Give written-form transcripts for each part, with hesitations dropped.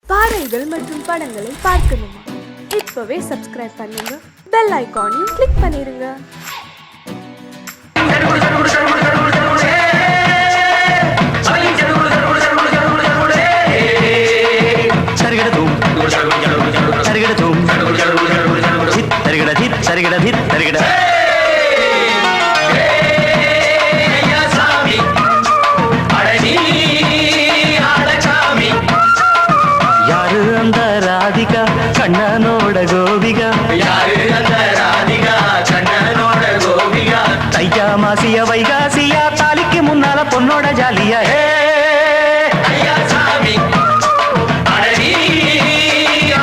பாடல்கள் மற்றும் படங்களை பார்க்கணுமா? இப்பவே சப்ஸ்கிரைப் பண்ணுங்க, பெல் ஐகானையும் கிளிக் பண்ணிருங்க. யாரு அந்த ராதிகா கண்ணனோட கோபிகா? யாரு அந்த ராதிகா கண்ணனோட கோபிகா? தையா மாசியா வைகாசியா தாலிக்கு முன்னால பொண்ணோட ஜாலியா. ஐயா சாமி அடடி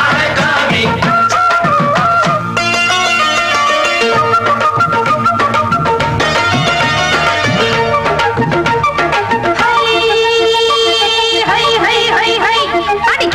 ஆளகாமி.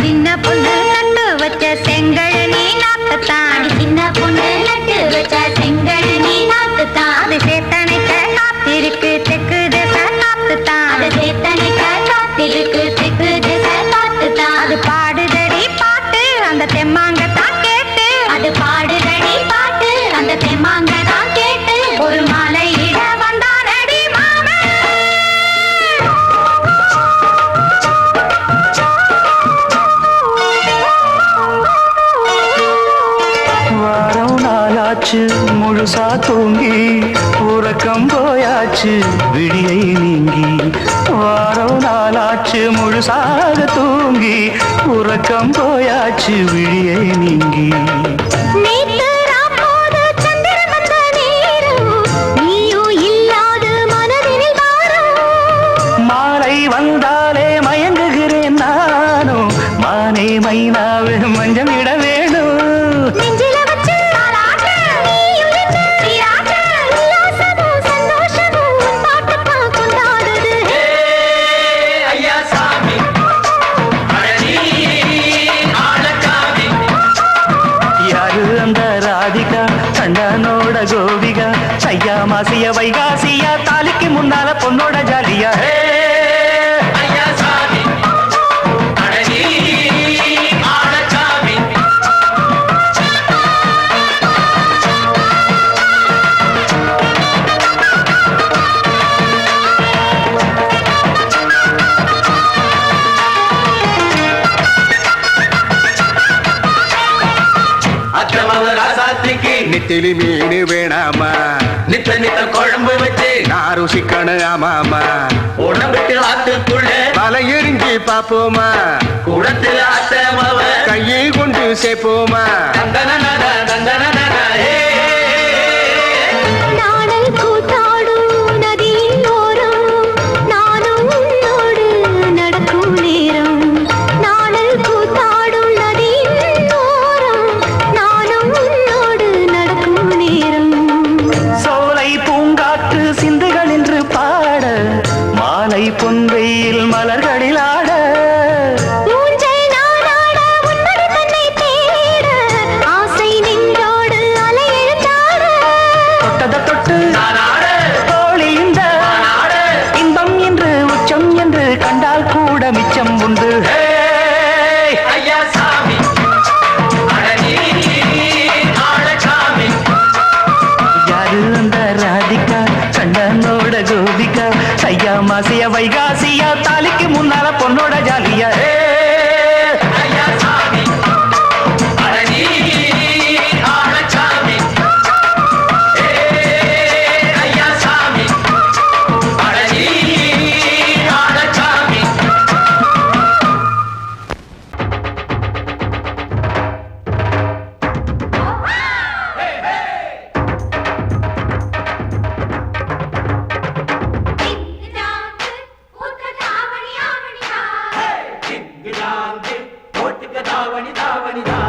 சின்ன பொண்ணு நட்டு வச்ச செங்கழனி நாத்துத்தான். சின்ன பொண்ணு நட்டு வச்ச செங்கழனி நாத்துத்தான். அது சேத்தனைக்க காத்திருக்கு தெற்கு திச காத்துத்தான். அது சேத்தனைக்க காத்திருக்கு தெற்கு திச காத்துத்தான். அது பாடுதடி பாட்டு அந்த தெம்மாங்கத்தான் கேட்டு. அது பாடுதடி பாட்டு அந்த தெம்மாங்கத்தான் கேட்டு. ஒரு மாலை இட வந்தானடி மாமே. வாரம் நாளாச்சு முழுசா தூங்கி உறக்கம் போயாச்சு விடியை நீங்கி. வாரம் நாளாச்சு முழுசாக தூங்கி உறக்கம் போயாச்சு விடியை நீங்கி. நேத்து ராப்போது சந்திரன் வந்த நேரம் நீயும் இல்லாது மனதினில் பாரம். மாலை வந்தாலே மயங்குகிறேன் நானும். மானே மைனாவே மஞ்சம் இட வேணும். நெஞ்சில வச்சு தாலாட்டு நீயும் என்று சீராட்டு. உல்லாசமும் சந்தோஷமும் உன் பாட்டுத்தான் கொண்டாடுது. ஐயா சாமி அடடி ஆளகாமி. யாரு அந்த ராதிகா கண்ணனோட கோபிகா? தையா மாசிய வைகாசியா தாலிக்கு முன்னால பொண்ணோட ஜாலியா. ஐயா சாமி அடடி ஆளகாமி. அக்கிரம ராசாத்திக்கு நெத்திலி மீன் வேணாமா? நித்த நித்த குழம்பு வச்சு நான் ருசிக்கணும் ஆமாமா. உடம்புக்கு ஆத்துக்குள்ள பல எரிஞ்சு பாப்போமா? கூடத்தில் ஆத்தமவ கையை கொண்டு சேர்ப்போமா? தந்தனனன தந்தனனன ஏ. நாடல் கூத்தாடும் நதியின் ஓரம் நானும் உன்னோடு நடக்கும் நேரம். நாடல் கூத்தாடும் நதியின் ஓரம் நானும் உன்னோடு நடக்கும் நேரம். சோலை பூங்காற்று சிந்துகள் என்று பாட மாலை பொன்வெயில் மலர்களில் ஆட. ஊஞ்சல் நானாட உன்னடி தன்னை தேட ஆசை நெஞ்சோடு அலை எழுந்தாட. தொட்டத தொட்டு நானாட தோழி இந்த நானாட இன்பம் என்று உச்சம் என்று கண்டால் கூட மிச்சம் உண்டு. ஐயா சாமி அடடி ஆளகாமி. யாரு அந்த ராதிகா கண்ணனோட கோபிகா? தையா மாசிய வைகாசியா தாலிக்கு முன்னால பொண்ணோட ஜாலியா. ஐயா சாமி அடடி ஆளகாமி. ஐயா சாமி அடடி ஆளகாமி. போட்டுக்க தாவணி தாவணிதா.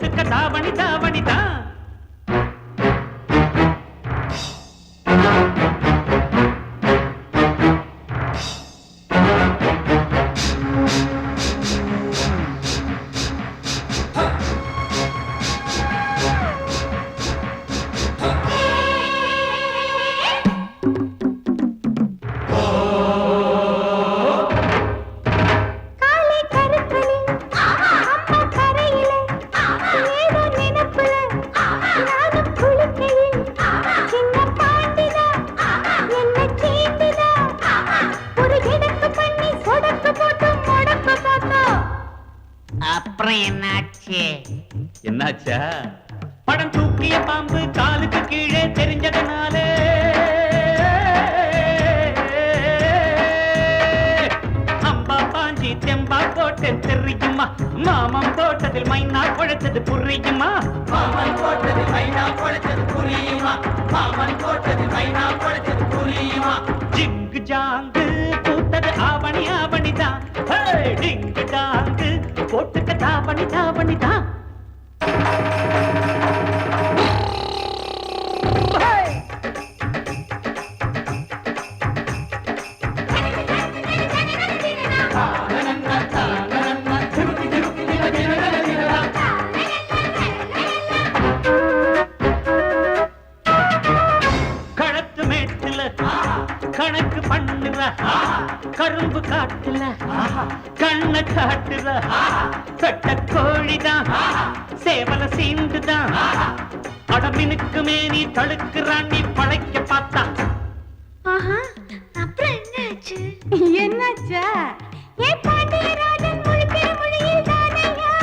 போட்டுக்க தாவணி தாவணி தான். அப்புறம் என்னாச்சு? என்னாச்சா? படம் தூக்கிய பாம்பு காலுக்கு கீழே தெரிஞ்சதனாலே அம்பா பாஞ்சி தெம்பா போட்டு தெரியுமா? மாமம் போட்டதில் மைனா குழைத்தது புரியுமா? மாமன் போட்டதில் மைனா குழைச்சது புரியுமா? மாமன் போட்டதில் மைனா குழைச்சது புரியுமா? ஜிங்கு ஜாங்கு பூத்தது ஆவணி ஆவணிதான். டிங்கு ஜாங்கு போட்டுக்க தாவணி தாவணிதான். களத்து மேட்டுல கணக்கு பண்ணுற கரும்பு காட்டுல கண்ண காட்டுற கட்ட கோழிதான் சேவல சீண்டுதான் அடமினுக்கு மேனி தடுக்கிறான் நீ பழைக்க பார்த்தா. அப்புறம் என்னாச்சு? என்னாச்சா? ஏ பாண்டியராஜன் முழிக்கிற மொழியில் தானையா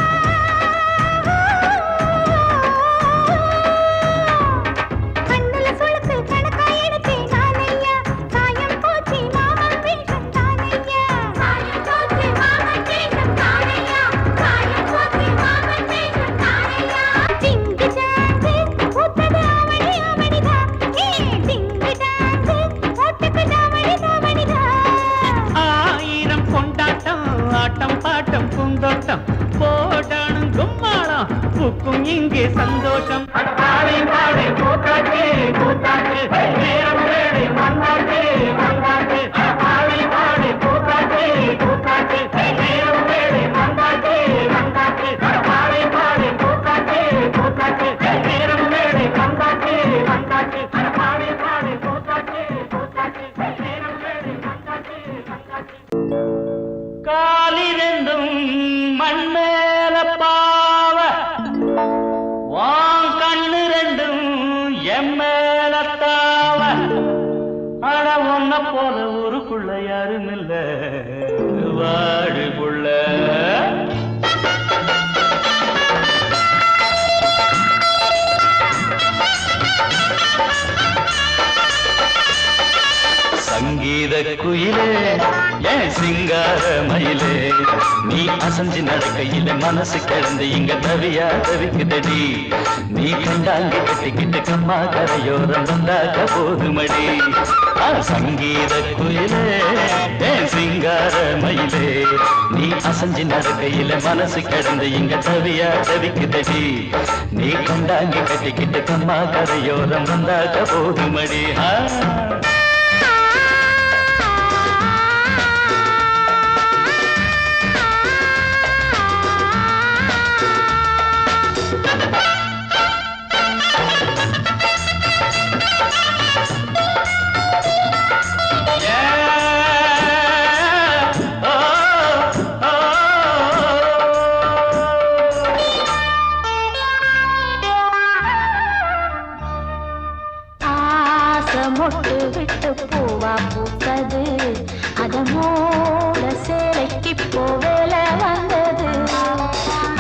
கண்ணுல சுளுக்கு கணக்கா எடுத்தேன் நானையா சாயம் போச்சு மாமன் வேஷம் தானையா சாயம் போச்சு மாமன் வேஷம் தானையா சாயம் போச்சு மாமன் வேஷம் தானையா டிங்கு ஜாங்கு பூத்தது ஆவணி ஆவணிதா ஏ டிங்கு ஜாங்கு போட்டுக்கு தாவணி தாவணிதா. ஆயிரம் கொண்டாட்டம் ஆட்டம் பாட்டம் பூந்தோட்டம் போடானும் கும்மாளம் பூக்கும் இங்கே சந்தோஷம். பாடி பாடி கூத்தாட்டு கூத்தாட்டு நேரம் வேடி மந்தாட்டு மந்தாட்டு பாடி பாடி கூத்தாட்டு கூத்தாட்டு நேரம் வேடி மந்தாட்டு மந்தாட்டு பாடி பாடி கூத்தாட்டு கூத்தாட்டு நேரம் வேடி மந்தாட்டு மந்தாட்டு பாடி பாடி கூத்தாட்டு கூத்தாட்டு நேரம் வேடி மந்தாட்டு மந்தாட்டு. காலிரெண்டும் மண்மேல பாவ வான் கண்ணு ரெண்டும் எம்மேல தாவ அட ஒன்ன போல ஊருக்குள்ள யாரும் இல்ல வாழுக்குள்ள. சங்கீத குயிலே என் சிங்கார மயிலே நீ அசஞ்சு நடக்கையில மனசு கிடந்து இங்க தவியா தவிக்குதடி. நீ கண்டாங்கி கட்டிக்கிட்டு கம்மா கரையோரம் வந்தாக்க போதுமடி. சங்கீத குயிலே என் சிங்கார மயிலே நீ அசஞ்சு நடக்கையில மனசு கிடந்து இங்க தவியா தவிக்குதடி. நீ கண்டாங்கி கட்டிக்கிட்டு கம்மா கரையோரம் வந்தாக்க போதுமடி. மொட்டு விட்டு பூவா பூத்தது அதமோட சேலைக்கு போவேல வந்தது.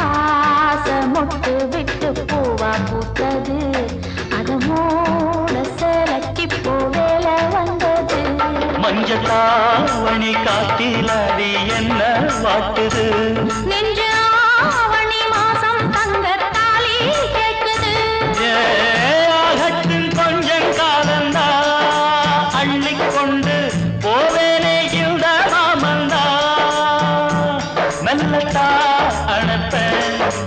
ஆசை மொட்டு விட்டு பூவா பூத்தது அதமோட சேலைக்கு போவேல வந்தது. மஞ்சளாவணி காட்டிலாடி என்ன வாட்டுது நெஞ்சு ஆவணி மாசம் தங்க தாலி கேட்குது. கொஞ்சம் காலந்தா அள்ளிக்கொண்டு போவேனே இந்த மாமந்தா மெல்லத்தா அணப்ப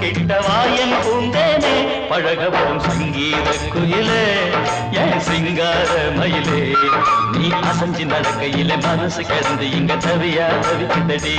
கிட்டவாயன் பூங்க என் சிங்கார மயிலே நீ அசைஞ்சு நடக்கையில மனசு கிடந்து இங்க தவியா தவிக்குதடி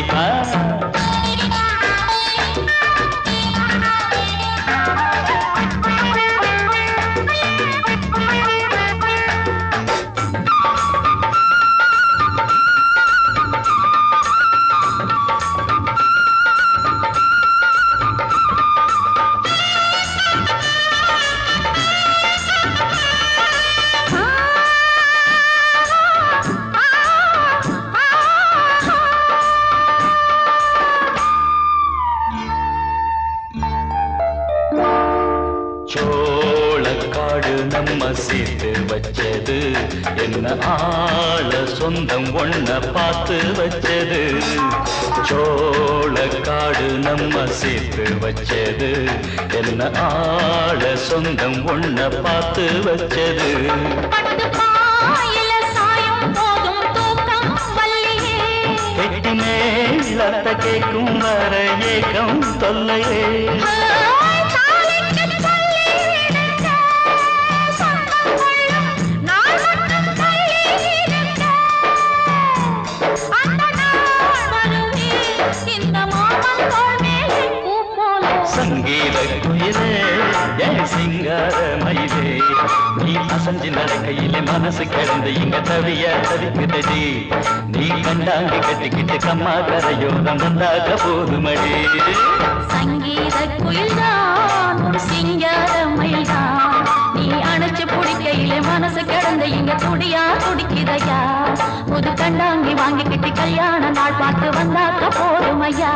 சோளக்காடு நம்ம சேர்த்து வச்சது என்ன ஆள சொந்தம் ஒன்ன பார்த்து வச்சது சோளக்காடு நம்ம சேர்த்து வச்சது என்ன ஆள சொந்தம் ஒன்ன பார்த்து வச்சது கெட்டி மேலத்த கேட்கும் வர ஏகம் தொல்லையே சங்கீத குயிலே என் சிங்கார மயிலே நீ அசைஞ்சு நடக்கையிலே மனசு கிடந்து இங்க தவிய தவிக்குதடி நீ கண்டாங்கி கட்டிக்கிட்டு கம்மா கரையோரம் வந்தாக போதுமடி சங்கீத குயில்தான் ஒரு சிங்கார மயில்தான் நீ அணைச்சு பிடிக்கையிலே மனசு கிடந்து இங்க துடியா துடிக்குதையா புது கண்டாங்கி வாங்கிக்கிட்டு கல்யாண நாள் பார்த்து வந்தாக்க போதுமையா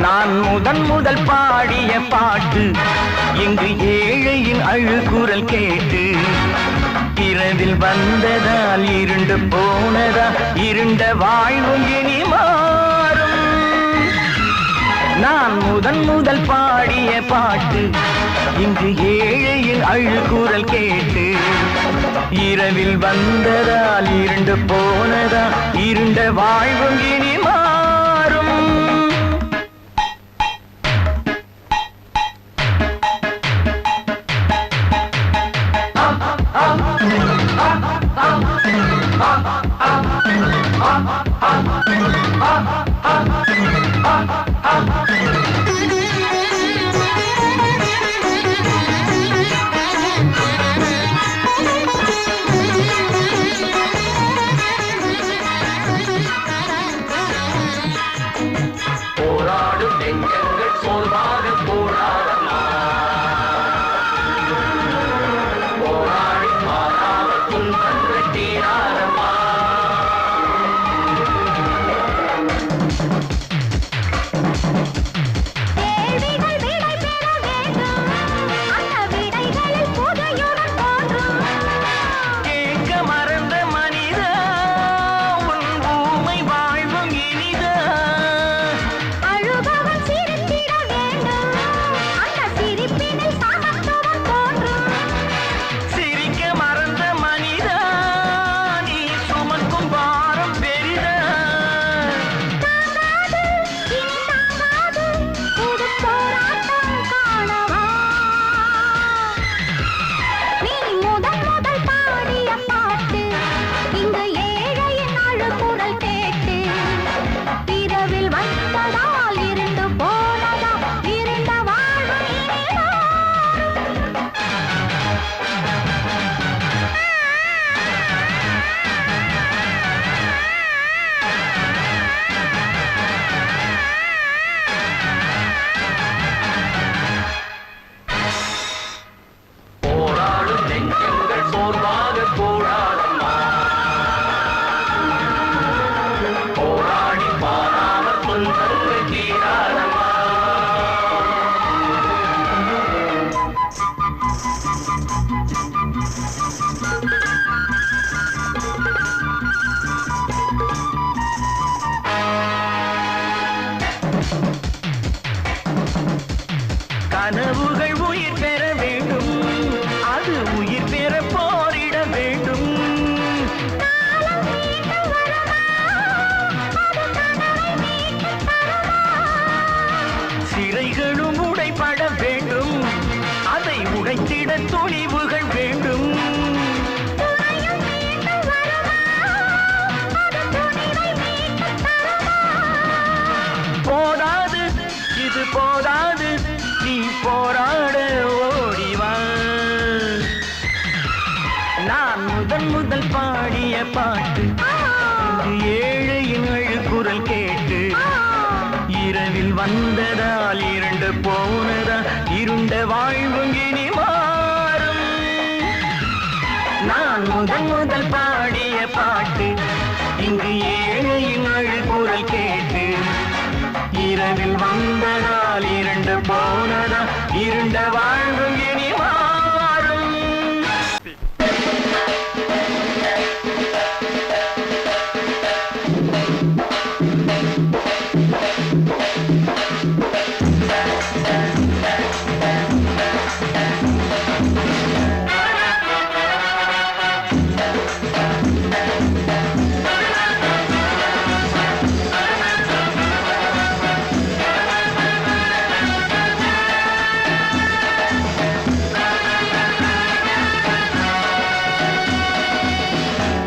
நான் முதல் பாடிய பாட்டு இங்கு ஏழையின் அழுகுரல் கேட்டு இரவில் வந்ததால் இருண்டு போனதா இருண்ட வாழ்வும் இனி மாறும். நான் முதல் பாடிய பாட்டு இங்கு ஏழையின் அழுகுரல் கேட்டு இரவில் வந்ததால் இருண்டு போனதா இருண்ட வாழ்வும் இனி மாறும். போராடும் நெஞ்சங்கள் சோர்வாக போராடமா போராடி மாறாமல் துன்பங்கள் தீராரமா கேள்விகள் விடை பெற வேண்டும் அந்த விடைகளில் புதையுடன் தோன்றும் கேட்க மறந்த மனிதா உன் ஊமை வாழ்வும் இனிதா அழுபவன் சிரித்திட வேண்டும் அந்த சிரிப்பினில் சமத்துவம் தோன்றும் சிரிக்க மறந்த மனிதா நீ சுமக்கும் பாரம் பெரிதா தாங்காது இனி தாங்காது புது போராட்டம் காணவா நீ முதல் பாடிய பாட்டு இங்கு ஏழையின் அழுகுரல் கேட்டு இரவில் வந்ததால் இருண்டு போனதா இருண்ட வாழ்வு இனி மாறும். போராடும் நெஞ்சங்கள் சோர்வாக போராடமா போராடி மாறாமல் துன்பங்கள் தீராரமா கனவுகள் உயிர் பெற வேண்டும் அது உயிர் பெற போரிட வேண்டும் சிறைகளும் உடைபட வேண்டும் அதை உடைத்திட துணிவுகள் வேண்டும் போதாது இது போதாது நீ போராட ஓடிவா நான் முதல் பாடிய பாட்டு இங்கு ஏழையின் அழுகுரல் கேட்டு இரவில் வந்ததால் இருண்டு போனதா இருண்ட வாழ்வும் இனி மாறும். நான் முதல் பாடிய பாட்டு இங்கு ஏழையின் அழுகுரல் கேட்டு இரவில் வந்ததால் இருண்டு போனதா இருண்ட வாழ்வும் இனி மாறும்.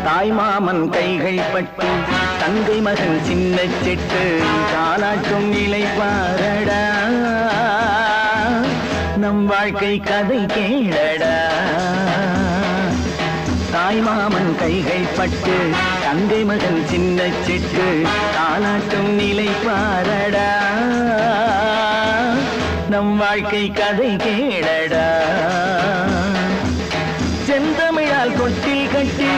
தாய்மாமன் கைகள் பட்டு தந்தை மகன் சின்ன செட்டு தாலாட்டும் நிலை பாரடா நம் வாழ்க்கை கதை கேளடா தாய்மாமன் கைகள் பட்டு தந்தை மகன் சின்ன செட்டு தாலாட்டும் நிலை பாரடா நம் வாழ்க்கை கதை கேளடா செந்தமிழால் கொட்டில் கட்டி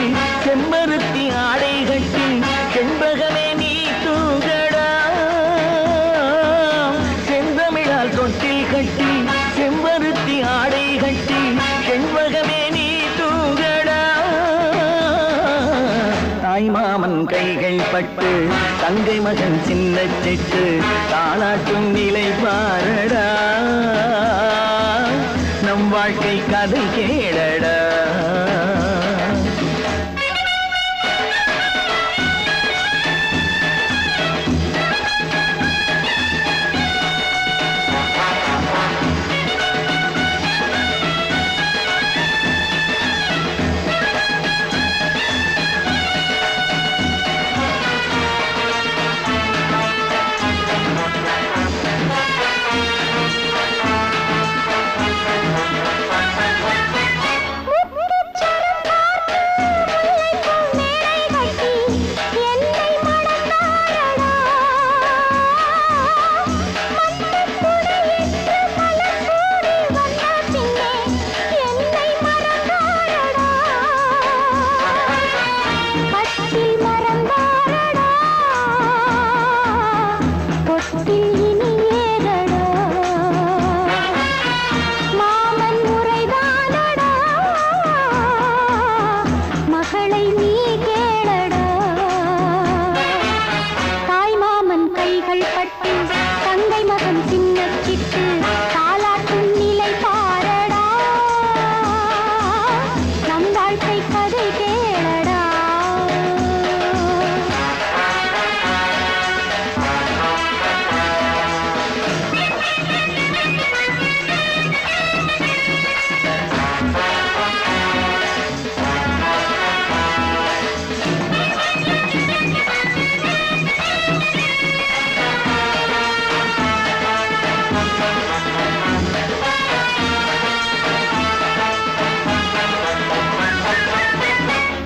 செம்பருத்தி ஆடை கட்டி செண்பகமே நீ தூங்கடா பட்டு தங்கை மகன் சின்ன சிட்டு தாளாட்டும் நிலை பாரடா நம் வாழ்க்கை கதை கேளடா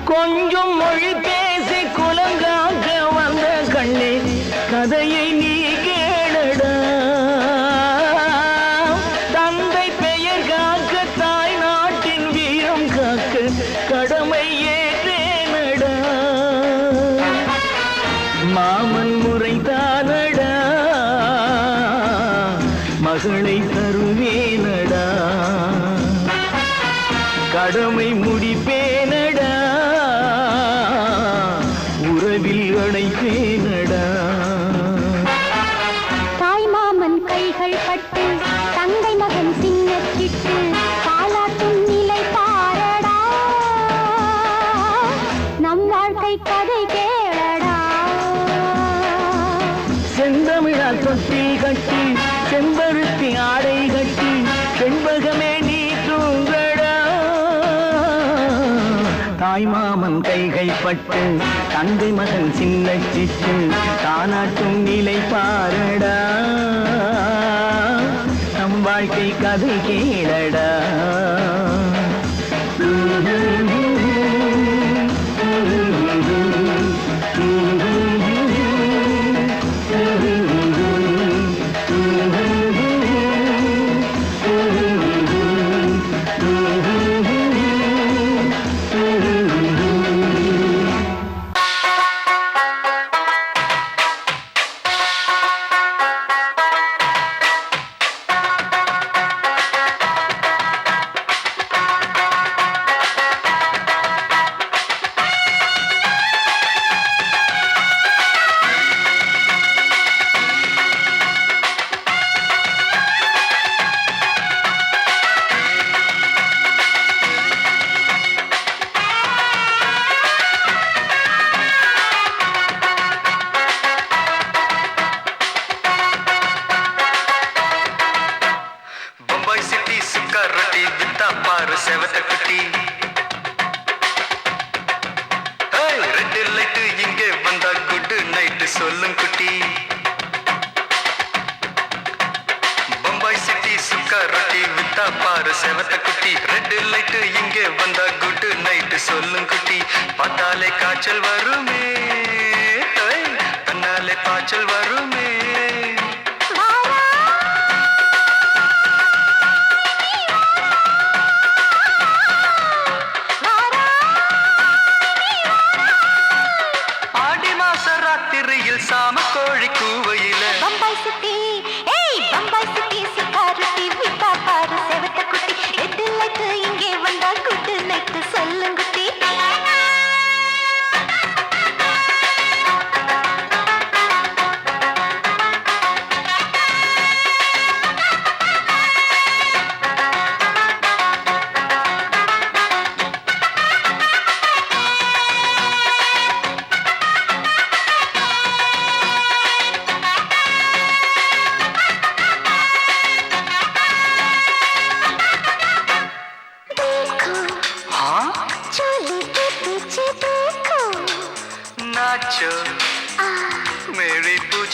கொஞ்சம் மொழி பேசி குலங்காக்க வந்த கண்ணே கதையை நீ கேளடா தந்தை பெயர் காக்க தாய் நாட்டின் வீரம் காக்க கடமை ஏற்றேனடா மாமன் முறைதானடா மகளை தருவேனடா கடமை முடிப்பேனடா உறவில் அழைப்பேனடா தாய் மாமன் கைகள் பட்டு தங்கை மகன் சின்ன சிட்டு தாலாட்டும் நிலை பாரடா நம் வாழ்க்கை கதை கேளடா செந்தமிழால் தொட்டில் கட்டி செம்பருத்தி ஆடை கட்டி செண்பகமே நீ தூங்கடா தாய் மாமன் கைகள் பட்டு தங்கை மகன் சின்ன சிட்டு தானாட்டும் நிலை பாரடா நம் வாழ்க்கை கதை கேளடா செவத்த குட்டி ரெட் லைட்டு இங்கே வந்தா குட் நைட்டு சொல்லும் குட்டி பம்பாய் சிட்டி சுக்கா ரொட்டி வித்தா பாரு செவத்த குட்டி ரெட் லைட்டு இங்கே வந்தா குட் நைட்டு சொல்லும் குட்டி பார்த்தாலே காய்ச்சல் வருமே தன்னாலே பாய்ச்சல் வருமே சாம கோழி கூவையில பம்பாய் சிட்டி பம்பாய் சிட்டி சிக்காரட்டி விட்டா பாரு செவத்த குட்டி ரெட் லைட் இங்கே வந்தா குட் நைட் சொல்லுங்குட்டி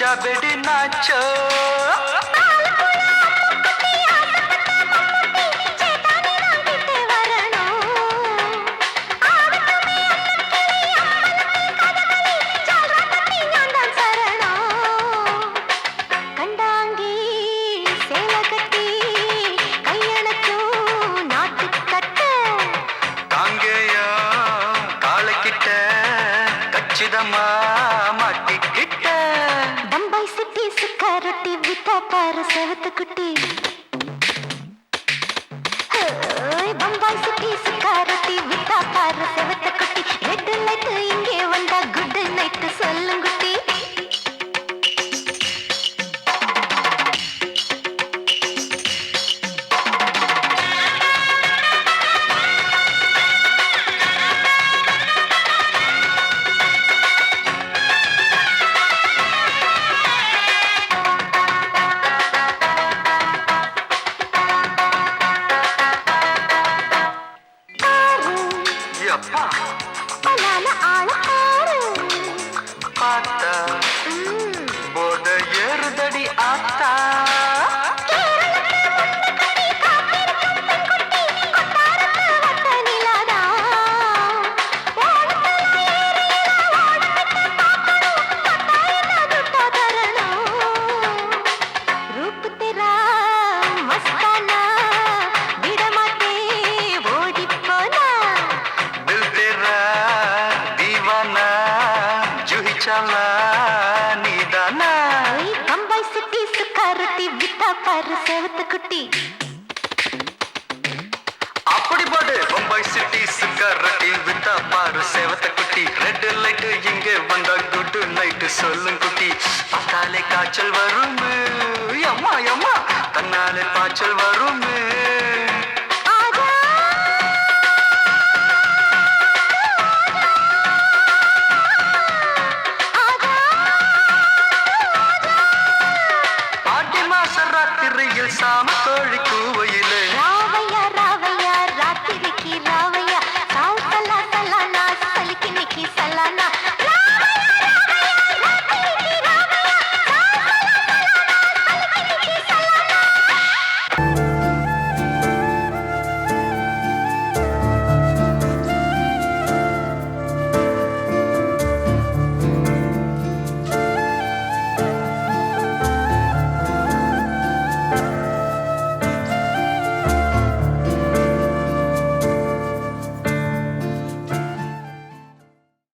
பூஜா பெடி நாச்சோ கச்சிதமா மாட்டிக்கிட்ட பம்பாய் சிட்டி சுக்கா ரொட்டி வித்தா பாரு செவத்து குட்டி பம்பாய் சிட்டி சுக்கா ரொட்டி வித்தா பாரு செவத்து குட்டி ரெட் லைட் இங்கே வந்தா குட் நைட் சொல்லுங்குட்டி பார்த்தா போத ஏறுதடி ஆத்தா பம்பாய் சிட்டி சுக்கா ரொட்டி வித்தா பாரு செவத்து குட்டி அப்படி போடு பம்பாய் சிட்டி சுக்கா ரொட்டி வித்தா பாரு சேவத்த குட்டி ரெட் லைட் இங்கே வந்தா குட் நைட் சொல்லும் குட்டி பார்த்தாலே காய்ச்சல் வரும் அம்மா அம்மா தன்னாலே பாய்ச்சல் வரும் சாம கோழி கூவையில